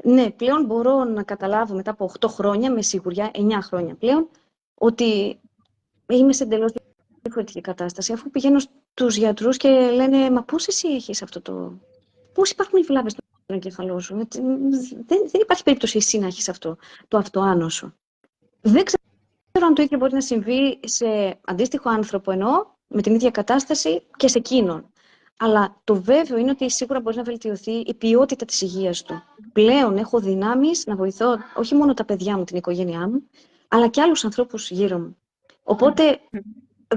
ναι, πλέον μπορώ να καταλάβω μετά από 8 χρόνια, με σιγουριά, 9 χρόνια πλέον, ότι είμαι σε εντελώς διαφορετική κατάσταση. Αφού πηγαίνω στους γιατρούς και λένε, μα πώς εσύ έχεις αυτό το... Πώς υπάρχουν οι βλάβες στον εγκέφαλό σου. Δεν υπάρχει περίπτωση εσύ να έχεις αυτό το αυτοάνωσο. Δεν ξέρω αν το ίδιο μπορεί να συμβεί σε αντίστοιχο άνθρωπο εννοώ, με την ίδια κατάσταση και σε εκείνον. Αλλά το βέβαιο είναι ότι σίγουρα μπορεί να βελτιωθεί η ποιότητα της υγείας του. Πλέον έχω δυνάμεις να βοηθώ όχι μόνο τα παιδιά μου, την οικογένειά μου, αλλά και άλλους ανθρώπους γύρω μου. Οπότε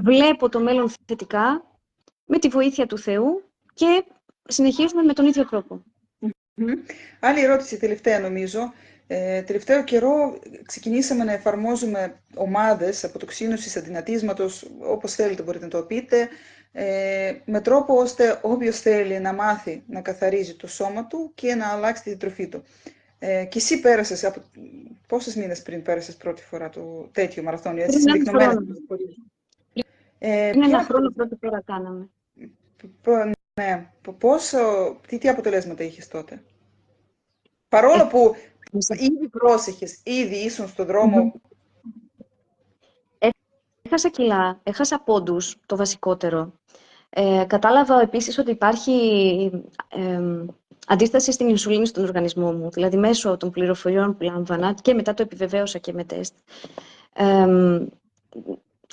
βλέπω το μέλλον θετικά, με τη βοήθεια του Θεού και συνεχίζουμε με τον ίδιο τρόπο. Άλλη ερώτηση τελευταία νομίζω. Τελευταίο καιρό ξεκινήσαμε να εφαρμόζουμε ομάδες αποτοξίνωσης αδυνατίσματος, όπως θέλετε μπορείτε να το πείτε, με τρόπο ώστε όποιος θέλει να μάθει να καθαρίζει το σώμα του και να αλλάξει τη διατροφή του. Και εσύ πέρασες, πόσες μήνες πριν πέρασες πρώτη φορά το τέτοιο μαραθώνιο, έτσι συμπυκνωμένα. Είναι ένα χρόνο πρώτη φορά κάναμε. Ναι, τι αποτελέσματα είχες τότε. Παρόλο που ήδη πρόσεχες, ήδη ήσουν στον δρόμο. Έχασα κιλά, έχασα πόντους, το βασικότερο. Κατάλαβα επίσης ότι υπάρχει αντίσταση στην ινσουλίνη στον οργανισμό μου. Δηλαδή μέσω των πληροφοριών που λάμβανα και μετά το επιβεβαίωσα και με τεστ.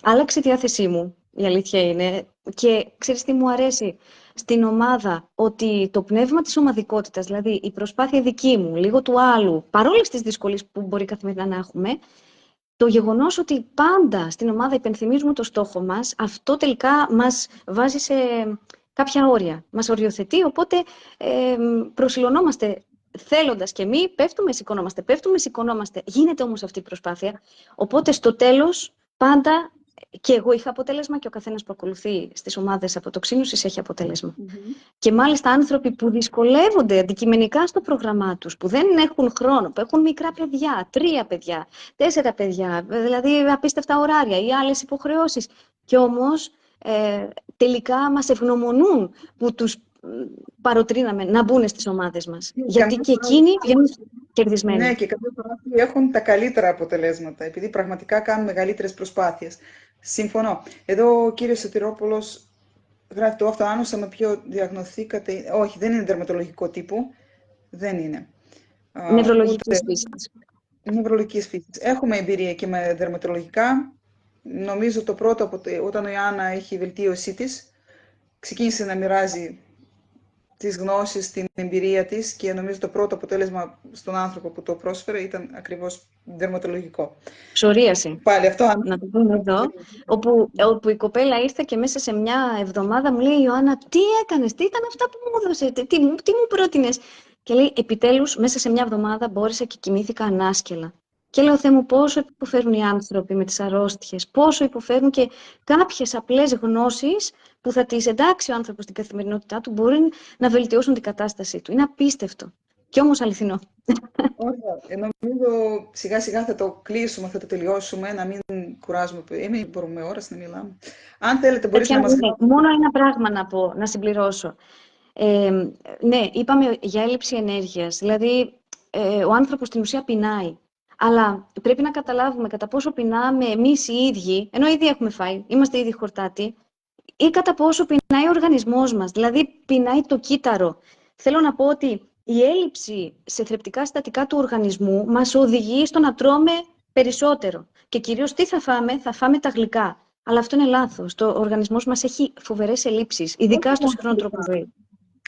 Άλλαξε η διάθεσή μου, η αλήθεια είναι. Και ξέρεις τι μου αρέσει στην ομάδα, ότι το πνεύμα της ομαδικότητας, δηλαδή η προσπάθεια δική μου, λίγο του άλλου, παρόλες τις δυσκολίες που μπορεί καθημερινά να έχουμε, το γεγονός ότι πάντα στην ομάδα υπενθυμίζουμε το στόχο μας, αυτό τελικά μας βάζει σε κάποια όρια. Μας οριοθετεί, οπότε προσιλωνόμαστε θέλοντας και μη, πέφτουμε, σηκωνόμαστε. Γίνεται όμως αυτή η προσπάθεια. Οπότε στο τέλος πάντα και εγώ είχα αποτέλεσμα και ο καθένας που ακολουθεί στις ομάδες αποτοξίνωσης έχει αποτέλεσμα. Και μάλιστα άνθρωποι που δυσκολεύονται αντικειμενικά στο πρόγραμμά τους, που δεν έχουν χρόνο, που έχουν μικρά παιδιά, 3 παιδιά, 4 παιδιά, δηλαδή απίστευτα ωράρια ή άλλες υποχρεώσεις. Και όμως τελικά μας ευγνωμονούν που τους παροτρύναμε να μπουν στις ομάδες μας. Γιατί και εκείνοι βγαίνουν κερδισμένοι. Ναι, και καμιά φορά έχουν τα καλύτερα αποτελέσματα, επειδή πραγματικά κάνουν μεγαλύτερες προσπάθειες. Συμφωνώ. Εδώ ο κύριος Σωτηρόπουλος γράφει το αυτοάνωσα με ποιο διαγνωθήκατε. Όχι, δεν είναι δερματολογικό τύπου. Δεν είναι. Νευρολογικής φύσης. Νευρολογικής φύσης. Έχουμε εμπειρία και με δερματολογικά. Νομίζω το πρώτο, όταν η Άννα έχει η βελτίωσή της, ξεκίνησε να μοιράζει τις γνώσεις, την εμπειρία της και νομίζω το πρώτο αποτέλεσμα στον άνθρωπο που το πρόσφερε ήταν ακριβώς δερματολογικό. Ψωρίαση. Πάλι αυτό. Να το πούμε εδώ, όπου η κοπέλα ήρθε και μέσα σε μια εβδομάδα μου λέει «Ιωάννα, τι έκανες, τι ήταν αυτά που μου έδωσες, τι μου πρότεινες». Και λέει «Επιτέλους, μέσα σε μια εβδομάδα μπόρεσα και κοιμήθηκα ανάσκελα». Και λέω, Θεέ μου, πόσο υποφέρουν οι άνθρωποι με τις αρρώστιες, πόσο υποφέρουν και κάποιες απλές γνώσεις που θα τις εντάξει ο άνθρωπος στην καθημερινότητά του μπορεί να βελτιώσουν την κατάστασή του. Είναι απίστευτο. Και όμως αληθινό. Ωραία. Νομίζω σιγά σιγά θα το κλείσουμε, θα το τελειώσουμε, να μην κουράζουμε. Μπορούμε ώρες να μιλάμε. Αν θέλετε, μπορείς να μας γράψετε. Μόνο ένα πράγμα να πω, να συμπληρώσω. Ναι, είπαμε για έλλειψη ενέργειας. Δηλαδή, ο άνθρωπος στην ουσία πεινάει. Αλλά πρέπει να καταλάβουμε κατά πόσο πεινάμε εμείς οι ίδιοι, ενώ ήδη έχουμε φάει, είμαστε ήδη χορτάτοι, ή κατά πόσο πεινάει ο οργανισμός μας. Δηλαδή, πεινάει το κύτταρο. Θέλω να πω ότι η έλλειψη σε θρεπτικά συστατικά του οργανισμού μας οδηγεί στο να τρώμε περισσότερο. Και κυρίως τι θα φάμε τα γλυκά. Αλλά αυτό είναι λάθος. Το οργανισμός μας έχει φοβερές ελλείψεις, ειδικά στο σύγχρονο τρόπο ζωής.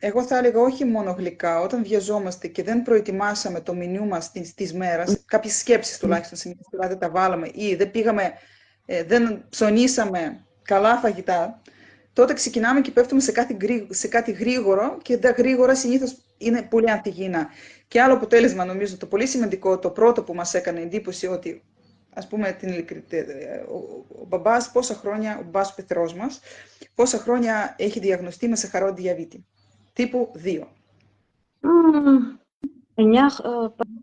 Εγώ θα έλεγα όχι μόνο γλυκά. Όταν βιαζόμαστε και δεν προετοιμάσαμε το μενιού μας της μέρας, κάποιες σκέψεις τουλάχιστον σε μια σειρά δεν τα βάλαμε ή δεν ψωνίσαμε καλά φαγητά, τότε ξεκινάμε και πέφτουμε σε κάτι γρήγορο και τα γρήγορα συνήθως είναι πολύ ανθυγιεινά. Και άλλο αποτέλεσμα, νομίζω, το πολύ σημαντικό, το πρώτο που μας έκανε εντύπωση ότι, ας πούμε, ο μπαμπάς ο μπαμπάς πεθρός μας, πόσα χρόνια έχει διαγνωστεί με σαχαρό διαβήτη. Τύπου 2.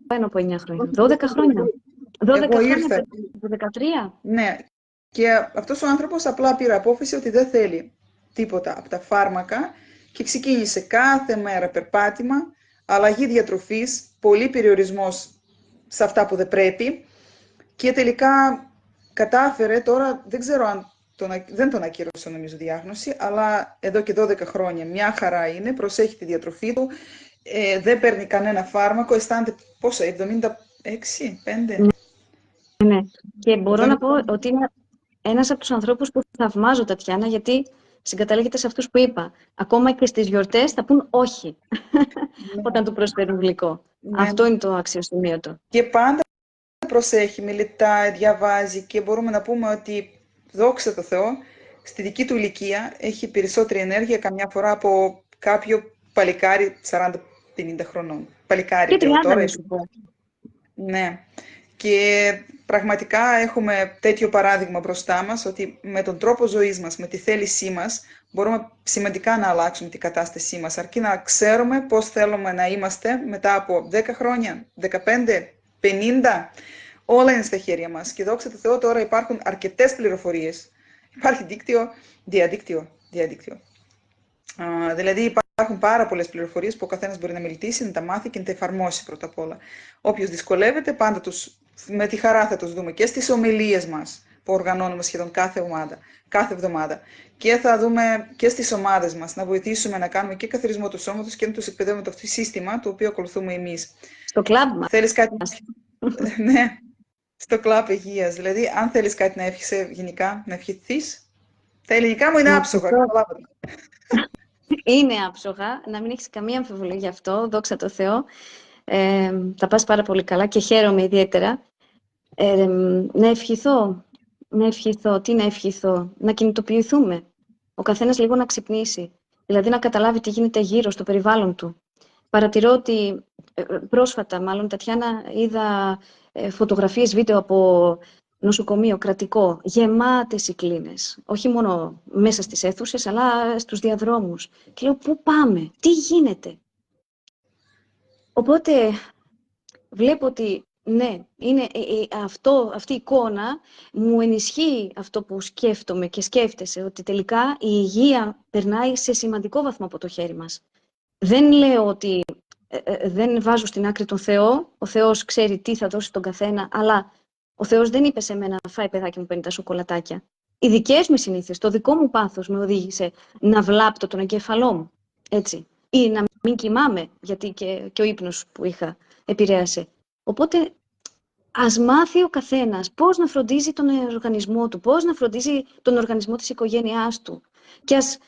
Πάνω από 9 χρόνια. 12 χρόνια. 12 χρόνια ήρθα. το 13. Ναι. Και αυτός ο άνθρωπος απλά πήρε απόφαση ότι δεν θέλει τίποτα από τα φάρμακα και ξεκίνησε κάθε μέρα περπάτημα, αλλαγή διατροφής, πολύ περιορισμός σε αυτά που δεν πρέπει και τελικά κατάφερε, τώρα δεν ξέρω αν δεν τον ακύρωσε νομίζω διάγνωση, αλλά εδώ και 12 χρόνια μια χαρά είναι, προσέχει τη διατροφή του, δεν παίρνει κανένα φάρμακο, αισθάνεται πόσα, 76, 5. Ναι, και μπορώ να πω ότι είναι ένας από τους ανθρώπους που θαυμάζω, Τατιάνα, γιατί συγκαταλέγεται σε αυτούς που είπα. Ακόμα και στις γιορτές θα πούν όχι, όταν του προσφέρουν γλυκό. Αυτό είναι το αξιοσημείωτο. Και πάντα προσέχει, μελετάει, διαβάζει και μπορούμε να πούμε ότι, δόξα τω Θεώ, στη δική του ηλικία έχει περισσότερη ενέργεια καμιά φορά από κάποιο παλικάρι 40-50 χρονών. Παλικάρι και 30 τώρα. να σου πω. Ναι. Και πραγματικά έχουμε τέτοιο παράδειγμα μπροστά μας, ότι με τον τρόπο ζωής μας, με τη θέλησή μας, μπορούμε σημαντικά να αλλάξουμε την κατάστασή μας, αρκεί να ξέρουμε πώς θέλουμε να είμαστε μετά από 10 χρόνια, 15, 50, όλα είναι στα χέρια μας. Και δόξα τω Θεώ τώρα υπάρχουν αρκετές πληροφορίες. Υπάρχει διαδίκτυο. Δηλαδή υπάρχουν πάρα πολλές πληροφορίες που ο καθένας μπορεί να μελετήσει, να τα μάθει και να τα εφαρμόσει πρώτα απ' όλα. Όποιος δυσκολεύεται, πάντα με τη χαρά θα τους δούμε και στις ομιλίες μας που οργανώνουμε σχεδόν κάθε εβδομάδα. Και θα δούμε και στις ομάδες μας να βοηθήσουμε να κάνουμε και καθαρισμό του σώματος και να τους εκπαιδεύουμε το σύστημα το οποίο ακολουθούμε εμείς. Στο κλαμπ μας. Θέλεις κάτι? Ναι, στο κλαμπ υγείας. Δηλαδή, αν θέλεις κάτι να εύχεσαι γενικά, να ευχηθείς. Τα ελληνικά μου είναι άψογα. Είναι άψογα, να μην έχεις καμία αμφιβολία γι' αυτό, δόξα τω Θεώ. Θα πας πάρα πολύ καλά και χαίρομαι ιδιαίτερα. Να ευχηθώ, τι να ευχηθώ, να κινητοποιηθούμε. Ο καθένας λίγο να ξυπνήσει, δηλαδή να καταλάβει τι γίνεται γύρω στο περιβάλλον του. Παρατηρώ ότι πρόσφατα, μάλλον Τατιάνα, είδα φωτογραφίες, βίντεο από νοσοκομείο κρατικό, γεμάτες οι κλίνες. Όχι μόνο μέσα στις αίθουσες, αλλά στους διαδρόμους. Και λέω, πού πάμε, τι γίνεται. Οπότε βλέπω ότι ναι, αυτή η εικόνα μου ενισχύει αυτό που σκέφτομαι και σκέφτεσαι, ότι τελικά η υγεία περνάει σε σημαντικό βαθμό από το χέρι μας. Δεν λέω ότι δεν βάζω στην άκρη τον Θεό, ο Θεός ξέρει τι θα δώσει τον καθένα, αλλά ο Θεός δεν είπε σε μένα, φάει παιδάκι μου 50 σοκολατάκια. Οι δικές μου συνήθειες, το δικό μου πάθος με οδήγησε να βλάπτω τον εγκέφαλό μου, έτσι. Ή να μην κοιμάμαι, γιατί και ο ύπνος που είχα επηρέασε. Οπότε, ας μάθει ο καθένας πώς να φροντίζει τον οργανισμό του, πώς να φροντίζει τον οργανισμό της οικογένειάς του. Και ας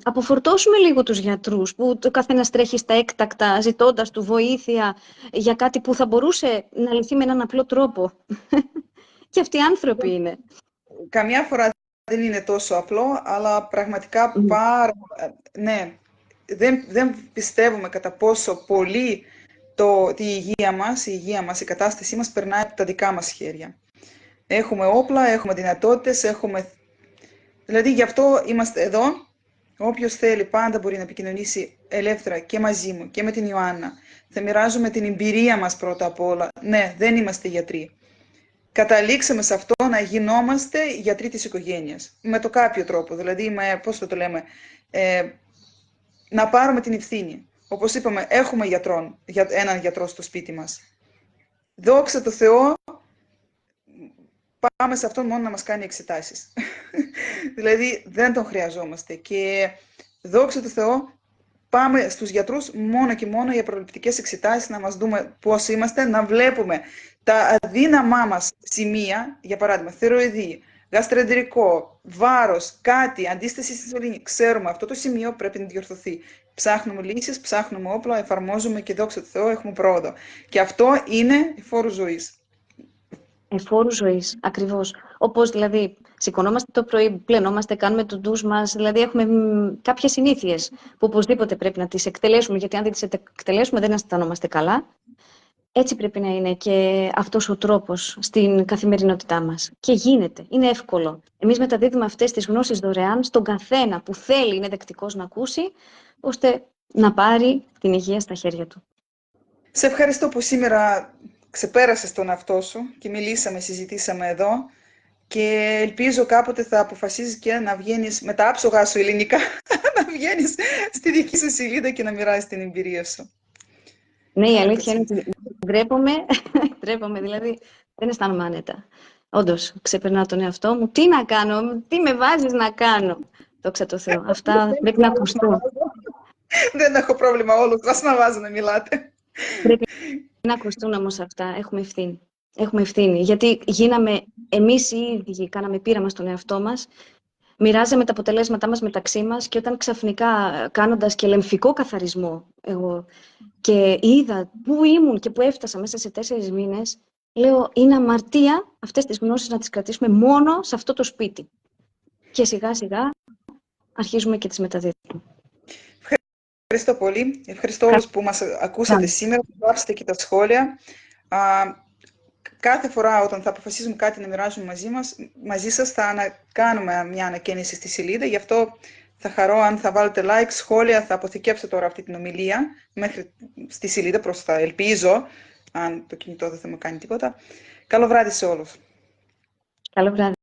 αποφορτώσουμε λίγο τους γιατρούς, που το καθένας τρέχει στα έκτακτα, ζητώντας του βοήθεια για κάτι που θα μπορούσε να λυθεί με έναν απλό τρόπο. Και αυτοί οι άνθρωποι είναι. Καμιά φορά δεν είναι τόσο απλό, αλλά πραγματικά ναι, δεν πιστεύουμε κατά πόσο πολύ η υγεία μας, η κατάστασή μας περνάει από τα δικά μας χέρια. Έχουμε όπλα, έχουμε δυνατότητες, δηλαδή γι' αυτό είμαστε εδώ. Όποιος θέλει πάντα μπορεί να επικοινωνήσει ελεύθερα και μαζί μου και με την Ιωάννα. Θα μοιράζουμε την εμπειρία μας πρώτα απ' όλα. Ναι, δεν είμαστε γιατροί. Καταλήξαμε σε αυτό να γινόμαστε γιατροί της οικογένειας. Με το κάποιο τρόπο, δηλαδή πώς το λέμε, να πάρουμε την ευθύνη. Όπως είπαμε, έχουμε έναν γιατρό στο σπίτι μας. Δόξα τω Θεώ, πάμε σε αυτόν μόνο να μας κάνει εξετάσεις. Δηλαδή δεν τον χρειαζόμαστε. Και δόξα τω Θεώ, πάμε στους γιατρούς μόνο και μόνο για προληπτικές εξετάσεις, να μας δούμε πώς είμαστε, να βλέπουμε τα αδύναμά μας σημεία, για παράδειγμα, θηροειδή, γαστροεντερικό, βάρος, κάτι, αντίσταση στη σωλήνη. Ξέρουμε αυτό το σημείο πρέπει να διορθωθεί. Ψάχνουμε λύσεις, ψάχνουμε όπλα, εφαρμόζουμε και δόξα τω Θεώ έχουμε πρόοδο. Και αυτό είναι η φόρου ζωής. Εφόρου ζωής, ακριβώς. Όπως δηλαδή σηκωνόμαστε το πρωί, πλενόμαστε, κάνουμε το ντους μας, δηλαδή έχουμε κάποιες συνήθειες που οπωσδήποτε πρέπει να τις εκτελέσουμε, γιατί αν δεν τις εκτελέσουμε δεν αισθανόμαστε καλά. Έτσι πρέπει να είναι και αυτός ο τρόπος στην καθημερινότητά μας. Και γίνεται, είναι εύκολο. Εμείς μεταδίδουμε αυτές τις γνώσεις δωρεάν στον καθένα που θέλει, είναι δεκτικός να ακούσει, ώστε να πάρει την υγεία στα χέρια του. Σε ευχαριστώ που σήμερα ξεπέρασες τον εαυτό σου και μιλήσαμε, συζητήσαμε εδώ και ελπίζω κάποτε θα αποφασίσεις και να βγαίνεις με τα άψογα σου ελληνικά, να βγαίνεις στη δική σου σελίδα και να μοιράζεις την εμπειρία σου. Ναι, η αλήθεια είναι ότι ντρέπομαι, δηλαδή δεν αισθάνομαι άνετα. Όντως, ξεπερνάω τον εαυτό μου. Τι να κάνω, τι με βάζεις να κάνω. Δόξα τω Θεώ. Αυτά πρέπει να ακουστούν. Δεν έχω πρόβλημα όλους, вас να βάζω να μιλάτε. Πρέπει να ακουστούν όμως αυτά. Έχουμε ευθύνη. Έχουμε ευθύνη. Γιατί γίναμε εμείς οι ίδιοι, κάναμε πείραμα στον εαυτό μας, μοιράζαμε τα αποτελέσματά μας μεταξύ μας και όταν ξαφνικά κάνοντας και λεμφικό καθαρισμό εγώ και είδα πού ήμουν και πού έφτασα μέσα σε 4 μήνες, λέω είναι αμαρτία αυτές τις γνώσεις να τις κρατήσουμε μόνο σε αυτό το σπίτι. Και σιγά σιγά αρχίζουμε και τις μεταδίδουμε. Ευχαριστώ πολύ. Ευχαριστώ όλους που μας ακούσατε σήμερα. Γράψτε και τα σχόλια. Κάθε φορά όταν θα αποφασίσουμε κάτι να μοιράζουμε μαζί σας, θα κάνουμε μια ανακαίνιση στη σελίδα. Γι' αυτό θα χαρώ αν θα βάλετε like, σχόλια, θα αποθηκεύσω τώρα αυτή την ομιλία μέχρι στη σελίδα προς τα ελπίζω, αν το κινητό δεν θα μου κάνει τίποτα. Καλό βράδυ σε όλους. Καλό βράδυ.